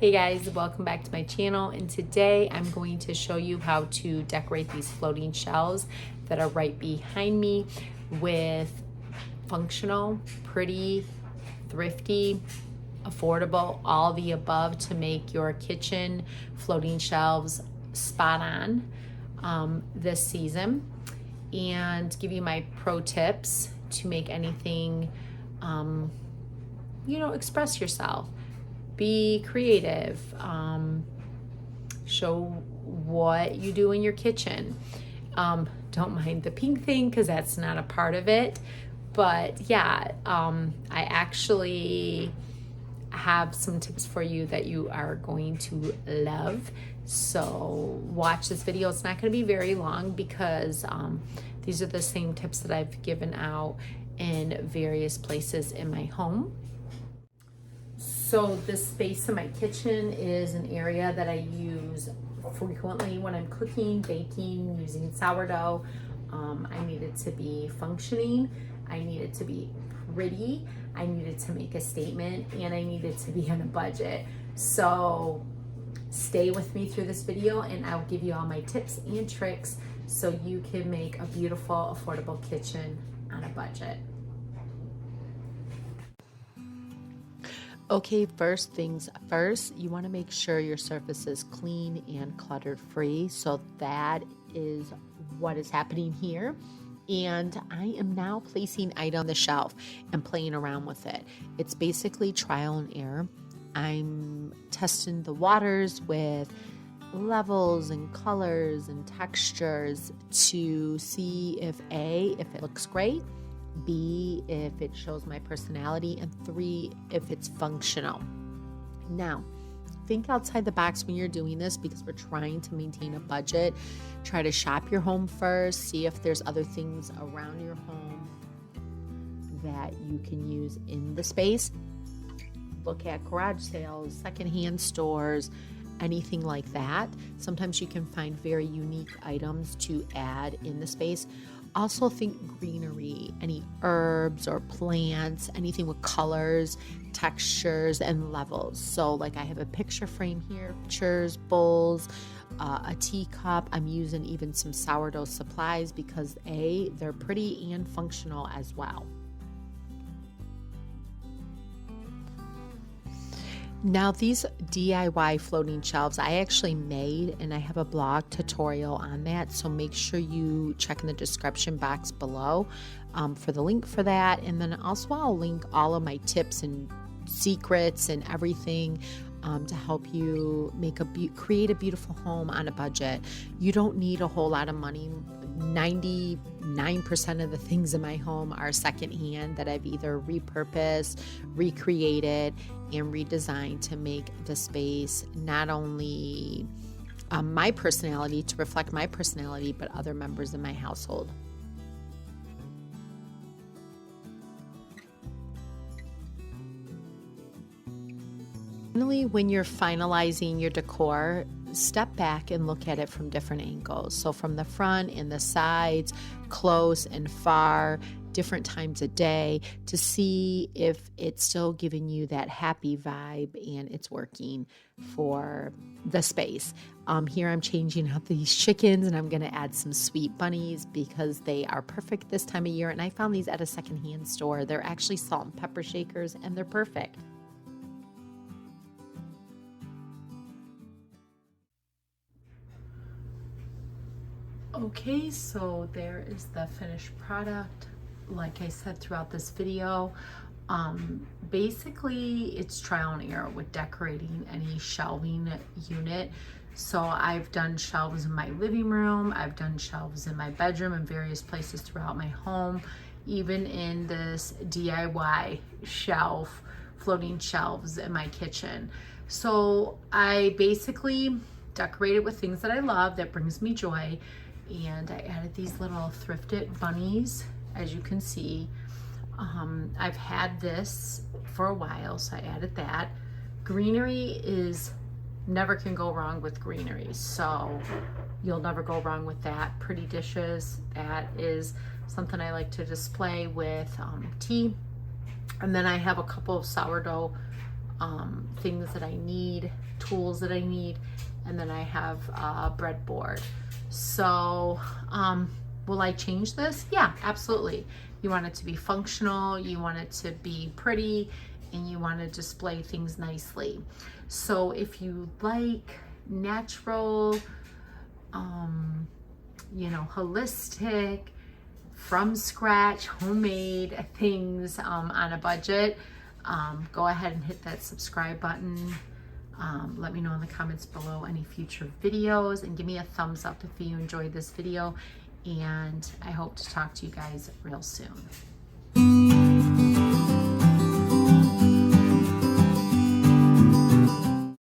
Hey guys, welcome back to my channel, and today I'm going to show you how to decorate these floating shelves that are right behind me with functional, pretty, thrifty, affordable, all the above to make your kitchen floating shelves spot on this season, and give you my pro tips to make anything, express yourself. Be creative, show what you do in your kitchen. Don't mind the pink thing because that's not a part of it. But yeah, I actually have some tips for you that you are going to love. So watch this video. It's not going to be very long because these are the same tips that I've given out in various places in my home. So this space in my kitchen is an area that I use frequently when I'm cooking, baking, using sourdough. I need it to be functioning. I need it to be pretty. I need it to make a statement, and I need it to be on a budget. So stay with me through this video and I'll give you all my tips and tricks so you can make a beautiful, affordable kitchen on a budget. Okay, first things first, you want to make sure your surface is clean and clutter free. So that is what is happening here. And I am now placing item on the shelf and playing around with it. It's basically trial and error. I'm testing the waters with levels and colors and textures to see if it looks great, B, if it shows my personality, and 3, if it's functional. Now, think outside the box when you're doing this because we're trying to maintain a budget. Try to shop your home first, see if there's other things around your home that you can use in the space. Look at garage sales, secondhand stores, anything like that. Sometimes you can find very unique items to add in the space. Also think greenery, any herbs or plants, anything with colors, textures, and levels. So like I have a picture frame here, pictures, bowls, a teacup. I'm using even some sourdough supplies because A, they're pretty and functional as well. Now these DIY floating shelves I actually made, and I have a blog tutorial on that, so make sure you check in the description box below for the link for that. And then also I'll link all of my tips and secrets and everything to help you create a beautiful home on a budget. You don't need a whole lot of money. 99% of the things in my home are secondhand that I've either repurposed, recreated, and redesigned to make the space not only my personality, to reflect my personality, but other members in my household. Finally, when you're finalizing your decor, step back and look at it from different angles. So from the front and the sides, close and far, different times of day, to see if it's still giving you that happy vibe and it's working for the space. Here I'm changing up these chickens, and I'm going to add some sweet bunnies because they are perfect this time of year. And I found these at a secondhand store. They're actually salt and pepper shakers, and they're perfect. Okay, so there is the finished product. Like I said throughout this video, basically it's trial and error with decorating any shelving unit. So I've done shelves in my living room, I've done shelves in my bedroom, and various places throughout my home, even in this DIY shelf, floating shelves in my kitchen. So I basically decorated with things that I love, that brings me joy. And I added these little thrifted bunnies, as you can see. I've had this for a while, so I added that. Greenery never can go wrong with greenery, so you'll never go wrong with that. Pretty dishes, that is something I like to display with tea. And then I have a couple of sourdough things that I need, tools that I need, and then I have a breadboard. So will I change this? Yeah, absolutely. You want it to be functional, you want it to be pretty, and you want to display things nicely. So if you like natural, you know, holistic, from scratch, homemade things on a budget, go ahead and hit that subscribe button. Let me know in the comments below any future videos, and give me a thumbs up if you enjoyed this video, and I hope to talk to you guys real soon.